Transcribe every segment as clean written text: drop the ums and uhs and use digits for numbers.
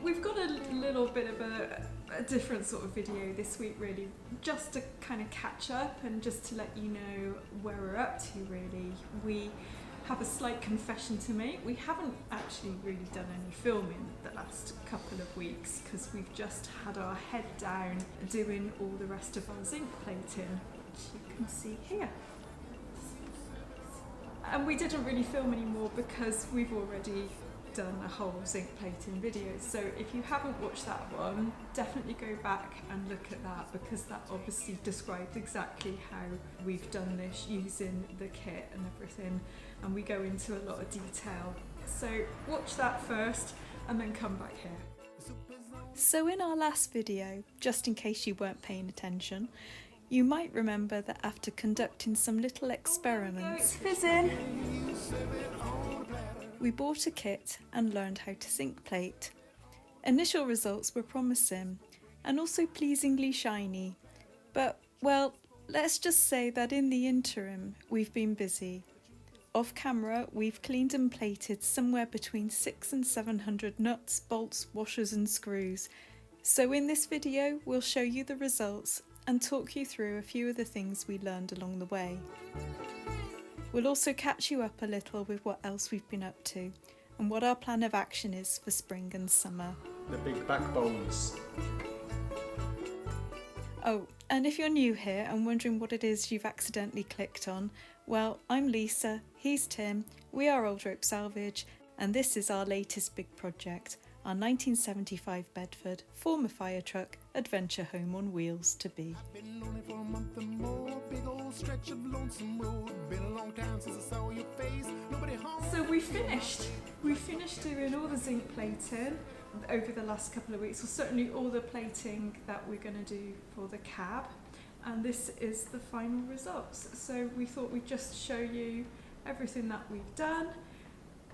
we've got a little bit of a different sort of video this week, really, just to kind of catch up and just to let you know where we're up to, really. We have a slight confession to make. We haven't actually really done any filming the last couple of weeks because we've just had our head down doing all the rest of our zinc plating, which you can see here. And we didn't really film anymore because we've already done a whole zinc plating video. So if you haven't watched that one, definitely go back and look at that, because that obviously describes exactly how we've done this using the kit and everything, and we go into a lot of detail. So watch that first and then come back here. So in our last video, just in case you weren't paying attention, you might remember that after conducting some little experiments, we bought a kit and learned how to zinc plate. Initial results were promising and also pleasingly shiny, but well, let's just say that in the interim we've been busy. Off camera, we've cleaned and plated somewhere between 600 and 700 nuts, bolts, washers and screws. So in this video we'll show you the results and talk you through a few of the things we learned along the way. We'll also catch you up a little with what else we've been up to and what our plan of action is for spring and summer. The big backbones. Oh, and if you're new here and wondering what it is you've accidentally clicked on, well, I'm Lisa, he's Tim, we are Old Rope Salvage, and this is our latest big project, our 1975 Bedford former Firetruck adventure home on wheels to be. Been lonely for a month or more, big old stretch of lonesome road. Been a long time since I saw your face. Nobody home. So we finished doing all the zinc plating over the last couple of weeks, or certainly all the plating that we're going to do for the cab, and this is the final results. So we thought we'd just show you everything that we've done.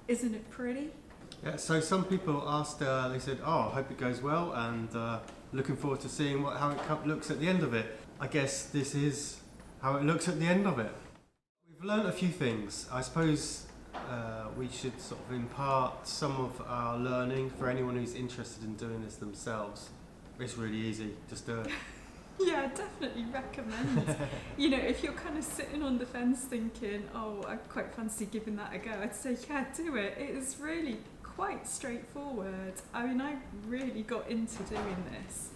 Isn't it pretty? Yeah, so some people asked, they said, oh, I hope it goes well, and looking forward to seeing how it looks at the end of it. I guess this is how it looks at the end of it. We've learned a few things. I suppose we should sort of impart some of our learning for anyone who's interested in doing this themselves. It's really easy, just do it. Yeah, definitely recommend. You know, if you're kind of sitting on the fence thinking, oh, I quite fancy giving that a go, I'd say, yeah, do it. It is really quite straightforward. I mean, I really got into doing this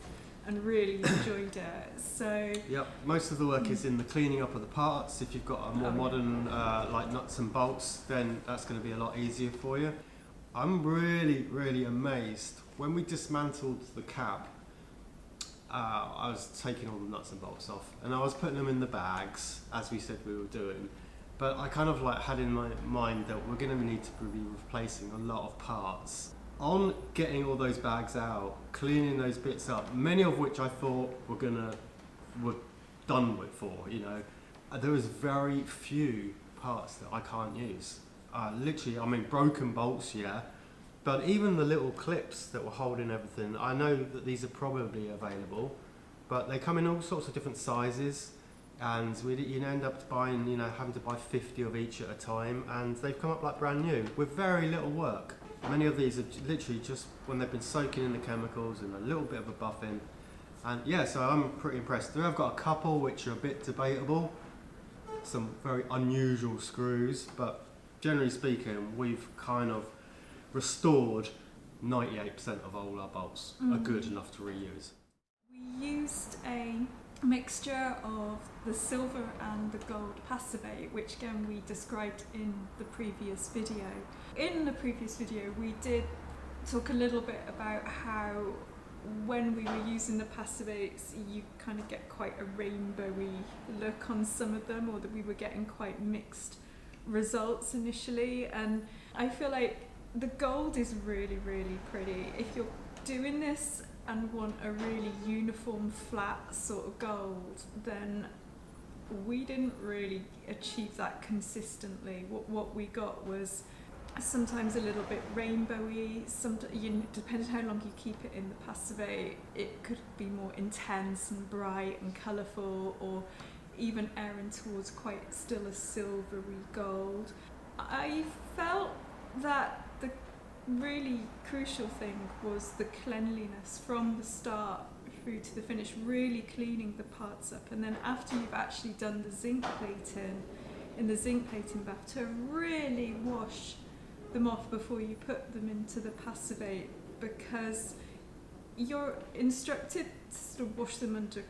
and really enjoyed it. So yep, most of the work is in the cleaning up of the parts. If you've got a more modern like nuts and bolts, then that's going to be a lot easier for you. I'm really amazed when we dismantled the cab. I was taking all the nuts and bolts off and I was putting them in the bags as we said we were doing, but I kind of like had in my mind that we're going to need to be replacing a lot of parts. On getting all those bags out, cleaning those bits up, many of which I thought were done with for, you know, there was very few parts that I can't use. Literally, I mean, broken bolts, yeah, but even the little clips that were holding everything, I know that these are probably available, but they come in all sorts of different sizes, and you end up buying, you know, having to buy 50 of each at a time, and they've come up like brand new with very little work. Many of these are literally just when they've been soaking in the chemicals and a little bit of a buffing. And yeah, so I'm pretty impressed. I've got a couple which are a bit debatable, some very unusual screws, but generally speaking, we've kind of restored 98% of all our bolts are good enough to reuse. we used a mixture of the silver and the gold passivate, which again we described in the previous video. In the previous video we did talk a little bit about how when we were using the passivates you kind of get quite a rainbowy look on some of them, or that we were getting quite mixed results initially, and I feel like the gold is really pretty. If you're doing this and want a really uniform flat sort of gold, then we didn't really achieve that consistently. What we got was sometimes a little bit rainbowy, depending how long you keep it in the passivate, it could be more intense and bright and colourful, or even erring towards quite still a silvery gold. I felt that the really crucial thing was the cleanliness from the start through to the finish, really cleaning the parts up, and then after you've actually done the zinc plating in the zinc plating bath, to really wash them off before you put them into the passivate, because you're instructed to sort of wash them under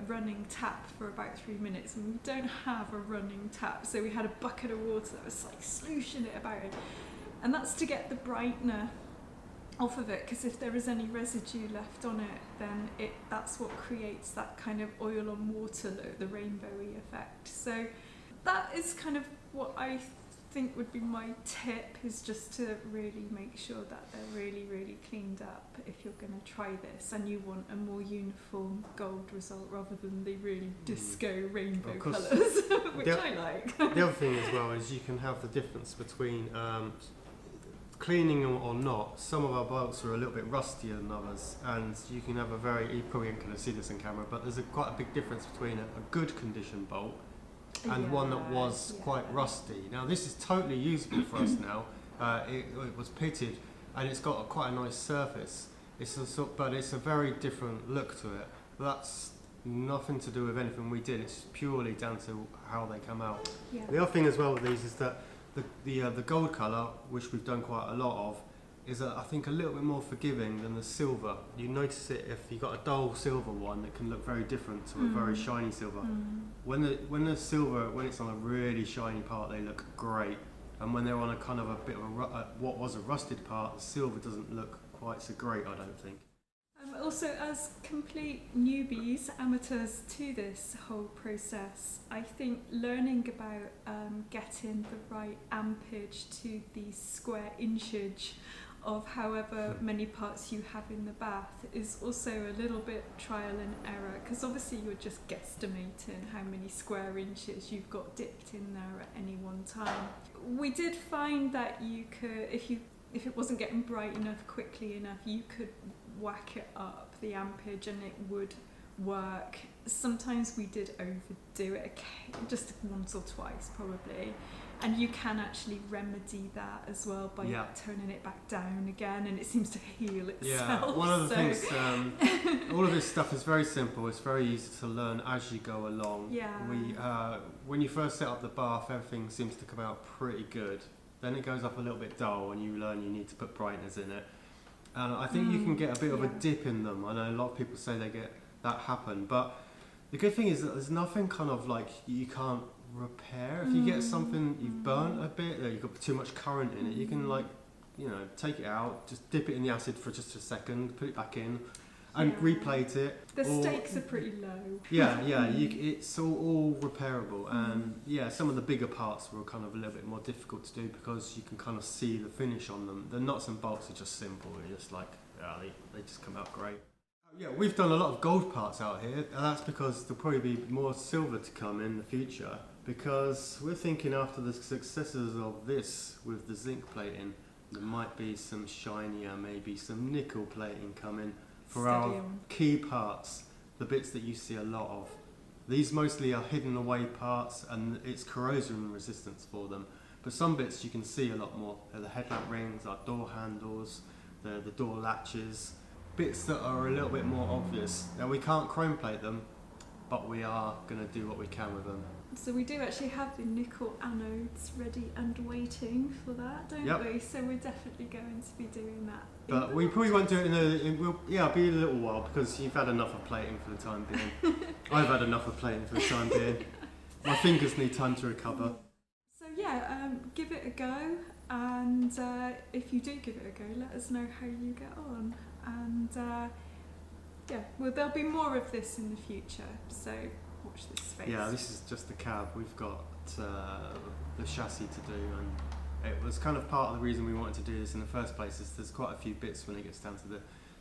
running tap for about 3 minutes, and we don't have a running tap, so we had a bucket of water that was like slushing it about it, and that's to get the brightener off of it, because if there is any residue left on it, then that's what creates that kind of oil on water look, the rainbowy effect. So that is kind of what I think would be my tip, is just to really make sure that they're really, really cleaned up if you're going to try this and you want a more uniform gold result rather than the really disco rainbow colours, which I like. The other thing as well is you can have the difference between cleaning or not. Some of our bolts are a little bit rustier than others, and you can have you probably ain't going to see this in camera, but there's quite a big difference between a good condition bolt and one that was quite rusty. Now this is totally usable for us now. It was pitted and it's got quite a nice surface. But it's a very different look to it. That's nothing to do with anything we did. It's purely down to how they come out. Yeah. The other thing as well with these is that the gold colour, which we've done quite a lot of, is I think a little bit more forgiving than the silver. You notice it if you've got a dull silver one, it can look very different to a very shiny silver. When the silver, when it's on a really shiny part, they look great, and when they're on a kind of a bit of what was a rusted part, the silver doesn't look quite so great, I don't think. Also, as complete newbies, amateurs to this whole process, I think learning about getting the right ampage to the square inchage of however many parts you have in the bath is also a little bit trial and error, because obviously you're just guesstimating how many square inches you've got dipped in there at any one time. We did find that you could, if it wasn't getting bright enough quickly enough, you could whack it up, the ampage, and it would work. Sometimes we did overdo it, just once or twice probably, and you can actually remedy that as well by turning it back down again, and it seems to heal itself. Yeah, one of the things, all of this stuff is very simple, it's very easy to learn as you go along. Yeah. When you first set up the bath, everything seems to come out pretty good. Then it goes up a little bit dull and you learn you need to put brighteners in it. And I think you can get a bit of a dip in them. I know a lot of people say they get that happen, but the good thing is that there's nothing kind of like you can't repair. If you get something you've burnt a bit, or you've got too much current in it, you can take it out, just dip it in the acid for just a second, put it back in, and replate it. The stakes are pretty low. It's all repairable, and some of the bigger parts were kind of a little bit more difficult to do because you can kind of see the finish on them. The nuts and bolts are just simple. They're just like, they just come out great. Yeah, we've done a lot of gold parts out here, and that's because there'll probably be more silver to come in the future, because we're thinking after the successes of this with the zinc plating, there might be some shinier, maybe some nickel plating coming for our key parts, the bits that you see a lot of. These mostly are hidden away parts, and it's corrosion resistance for them, but some bits you can see a lot more. They're the headlamp rings, our door handles, the door latches, bits that are a little bit more obvious. Now we can't chrome plate them, but we are going to do what we can with them. So we do actually have the nickel anodes ready and waiting for that, don't we? So we're definitely going to be doing that. But we probably won't do it it'll be a little while, because you've had enough of plating for the time being. I've had enough of plating for the time being. My fingers need time to recover. So give it a go, and if you do give it a go, let us know how you get on. And there'll be more of this in the future, so watch this space. Yeah, this is just the cab. We've got the chassis to do, and it was kind of part of the reason we wanted to do this in the first place, is there's quite a few bits when it gets down to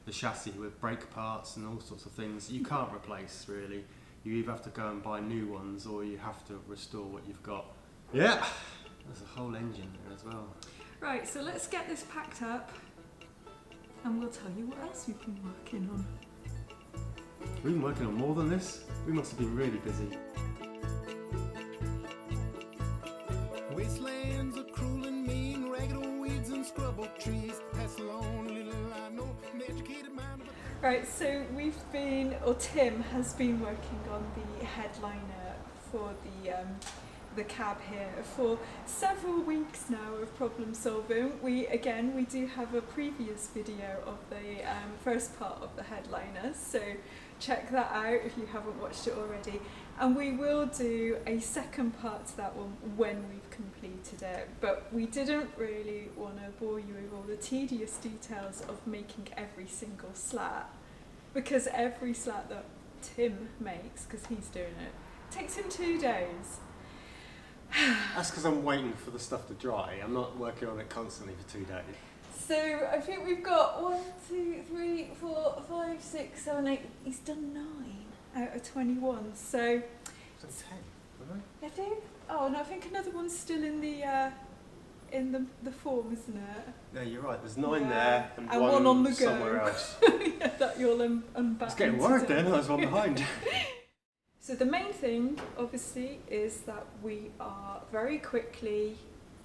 the chassis with brake parts and all sorts of things you can't replace really. You either have to go and buy new ones, or you have to restore what you've got. Yeah, there's a whole engine there as well. Right, so let's get this packed up, and we'll tell you what else we've been working on. We've been working on more than this. We must have been really busy. Wastelands are cruel and mean, ragged old weeds and scrub oak trees. Right, so Tim has been working on the headliner for the cab here for several weeks now of problem solving. We do have a previous video of the first part of the headliner, so check that out if you haven't watched it already. And we will do a second part to that one when we've completed it. But we didn't really want to bore you with all the tedious details of making every single slat, because every slat that Tim makes, because he's doing it, takes him 2 days. That's because I'm waiting for the stuff to dry. I'm not working on it constantly for 2 days. So I think we've got 1, 2, 3, 4, 5, 6, 7, 8. He's done 9 out of 21. So. That's 10, haven't I do. Oh no, I think another one's still in the form, isn't it? No, you're right. There's 9 there and one on the go somewhere else. Yeah, that you'll unback. It's getting work then. I was one behind. So the main thing, obviously, is that we are very quickly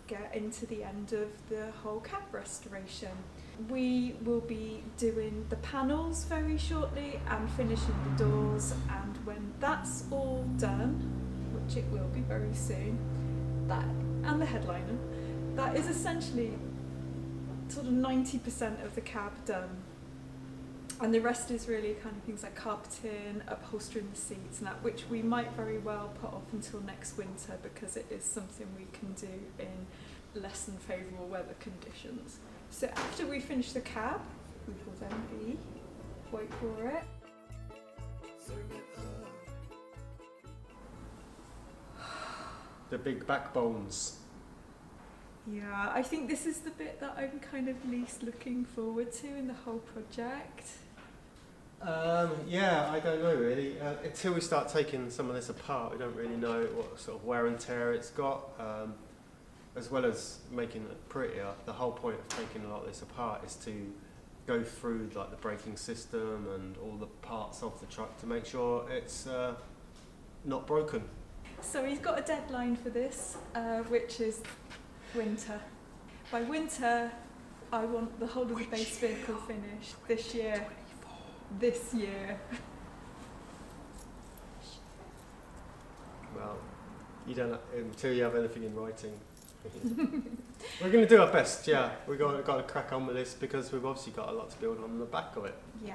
getting to the end of the whole cab restoration. We will be doing the panels very shortly and finishing the doors, and when that's all done, which it will be very soon, and the headliner, that is essentially sort of 90% of the cab done. And the rest is really kind of things like carpeting, upholstering the seats and that, which we might very well put off until next winter because it is something we can do in less than favourable weather conditions. So after we finish the cab, we will then wait for it. The big backbones. Yeah, I think this is the bit that I'm kind of least looking forward to in the whole project. Yeah, I don't know really. Until we start taking some of this apart, we don't really know what sort of wear and tear it's got. As well as making it prettier, the whole point of taking a lot of this apart is to go through like the braking system and all the parts of the truck to make sure it's not broken. So he's got a deadline for this, which is winter. By winter, I want the whole of the base vehicle finished this year. This year. Well, you don't until you have anything in writing. We're going to do our best. Yeah, we've got to crack on with this because we've obviously got a lot to build on the back of it. Yeah.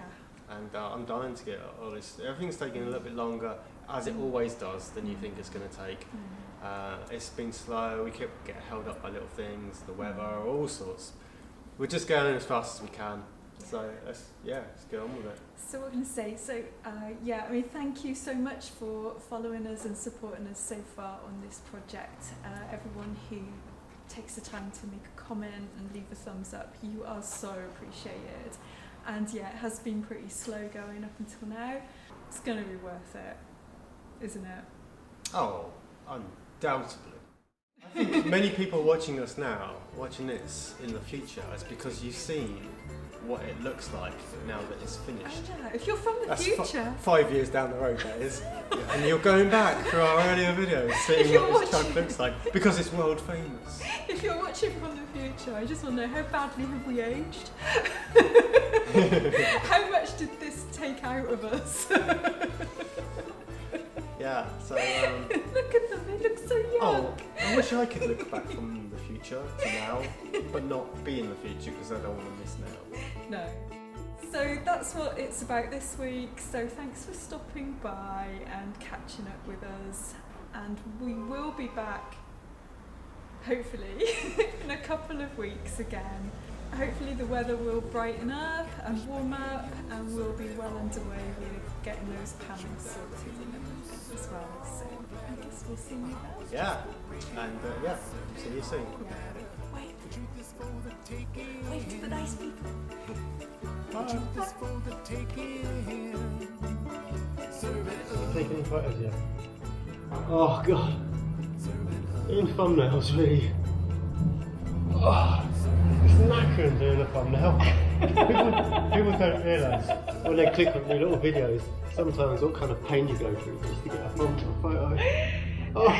And I'm dying to get all this. Everything's taking a little bit longer, as it always does, than you think it's going to take. It's been slow. We kept getting held up by little things, the weather, all sorts. We're just going as fast as we can. So let's get on with it. So what I'm going to say, thank you so much for following us and supporting us so far on this project. Everyone who takes the time to make a comment and leave a thumbs up, you are so appreciated. And yeah, it has been pretty slow going up until now. It's going to be worth it, isn't it? Oh, undoubtedly. I think many people watching us now, watching this in the future, is because you've seen what it looks like now that it's finished. Oh, yeah. If you're from the future... 5 years down the road, that is. And you're going back through our earlier videos, seeing what this truck looks like, because it's world famous. If you're watching from the future, I just want to know, how badly have we aged? How much did this take out of us? Yeah, so... Look at them, they look so young. Oh, I wish I could look back from the future to now, but not be in the future because I don't want to miss now. No. So that's what it's about this week. So thanks for stopping by and catching up with us. And we will be back, hopefully, in a couple of weeks again. Hopefully the weather will brighten up and warm up and we'll be well underway with getting those panels sorted as well. So I guess we'll see you then. Yeah, and see you soon. Yeah. Wait to the nice people. Bye. Taking any photos yet? Oh god. Doing thumbnails really. Oh, it's knackering doing a thumbnail. people don't realise when they click on your little videos sometimes what kind of pain you go through just to get a thumbnail photo. Oh.